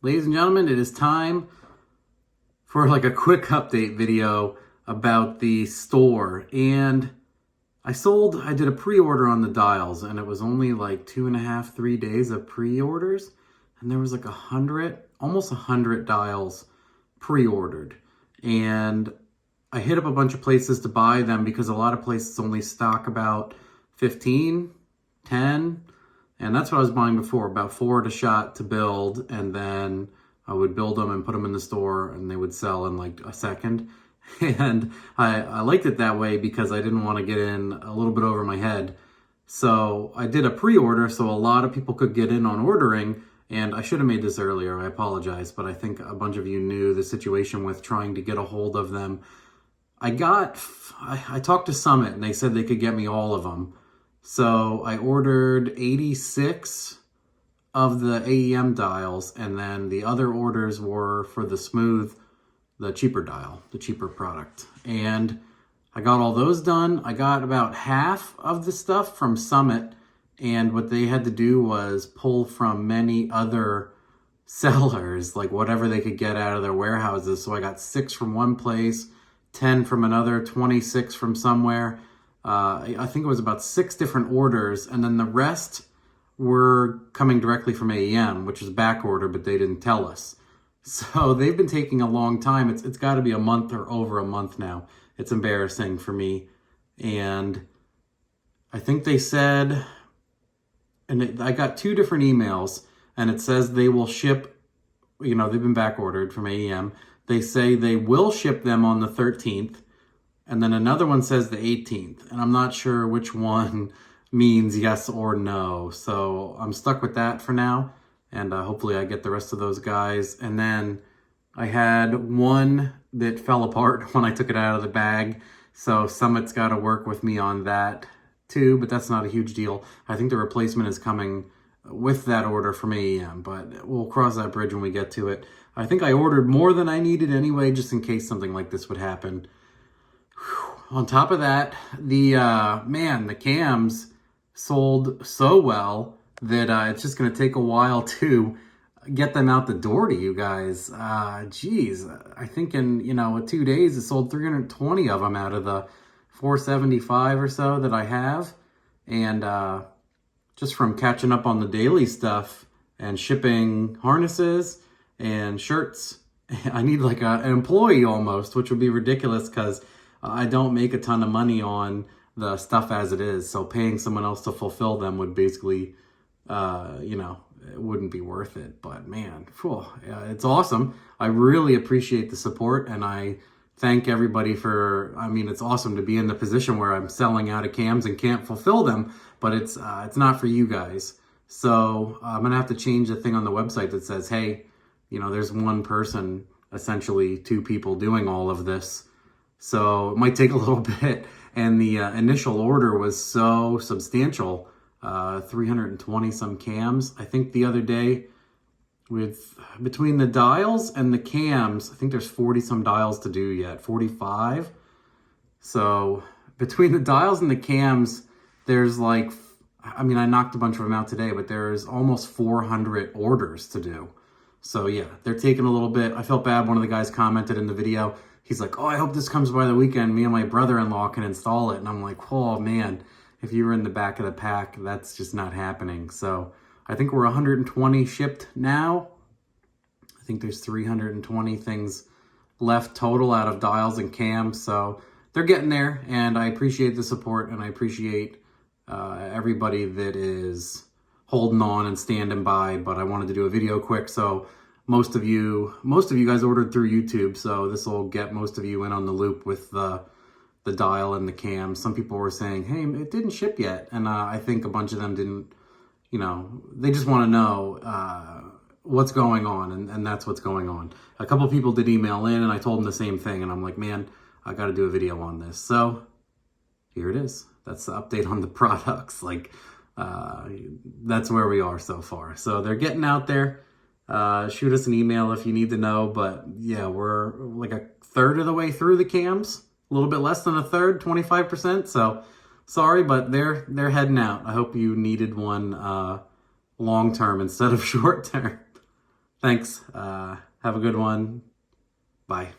Ladies and gentlemen, it is time for like a quick update video about the store. And I did a pre-order on the dials, and it was only like 2.5, 3 days of pre-orders. And there was like almost 100 dials pre-ordered. And I hit up a bunch of places to buy them because a lot of places only stock about 15, 10, and that's what I was buying before, about 4 at a shot to build, and then I would build them and put them in the store, and they would sell in like a second. And I liked it that way because I didn't want to get in a little bit over my head. So I did a pre-order so a lot of people could get in on ordering, and I should have made this earlier, I apologize, but I think a bunch of you knew the situation with trying to get a hold of them. I talked to Summit, and they said they could get me all of them. So I ordered 86 of the AEM dials, and then the other orders were for the Smooth, the cheaper dial, the cheaper product. And I got all those done. I got about half of the stuff from Summit, and what they had to do was pull from many other sellers, like whatever they could get out of their warehouses. So I got 6 from one place, 10 from another, 26 from somewhere. I think it was about 6 different orders, and then the rest were coming directly from AEM, which is back order, but they didn't tell us. So they've been taking a long time. It's got to be a month or over a month now. It's embarrassing for me. And I think they said, I got 2 different emails, and it says they will ship, they've been back ordered from AEM. They say they will ship them on the 13th. And then another one says the 18th, and I'm not sure which one means yes or no. So I'm stuck with that for now, and hopefully I get the rest of those guys. And then I had one that fell apart when I took it out of the bag, so Summit's got to work with me on that too, but that's not a huge deal. I think the replacement is coming with that order from AEM, but we'll cross that bridge when we get to it. I think I ordered more than I needed anyway, just in case something like this would happen. On top of that, the cams sold so well that it's just going to take a while to get them out the door to you guys. Geez, I think in, 2 days, it sold 320 of them out of the 475 or so that I have. And just from catching up on the daily stuff and shipping harnesses and shirts, I need like an employee almost, which would be ridiculous because I don't make a ton of money on the stuff as it is. So paying someone else to fulfill them would basically, it wouldn't be worth it. But man, it's awesome. I really appreciate the support, and I thank everybody for, it's awesome to be in the position where I'm selling out of cams and can't fulfill them, but it's not for you guys. So I'm going to have to change the thing on the website that says, hey, there's one person, essentially 2 people doing all of this. So it might take a little bit. And the initial order was so substantial, 320 some cams. I think the other day, between the dials and the cams, I think there's 40 some dials to do yet, 45. So between the dials and the cams, there's like, I knocked a bunch of them out today, but there's almost 400 orders to do. So yeah, they're taking a little bit. I felt bad. One of the guys commented in the video, he's like, oh, I hope this comes by the weekend. Me and my brother-in-law can install it. And I'm like, oh man, if you were in the back of the pack, that's just not happening. So I think we're 120 shipped now. I think there's 320 things left total out of dials and cams. So they're getting there, and I appreciate the support, and I appreciate everybody that is holding on and standing by. But I wanted to do a video quick, so most of you guys ordered through YouTube, so this will get most of you in on the loop with the dial and the cam. Some people were saying, hey, it didn't ship yet, and I think a bunch of them didn't, they just want to know what's going on, and that's what's going on. A couple people did email in, and I told them the same thing, and I'm like, man, I got to do a video on this. So here it is. That's the update on the products. That's where we are so far. So they're getting out there. Shoot us an email if you need to know. But yeah, we're like a third of the way through the cams, a little bit less than a third, 25%. So sorry, but they're heading out. I hope you needed one long term instead of short term. Thanks. Have a good one. Bye.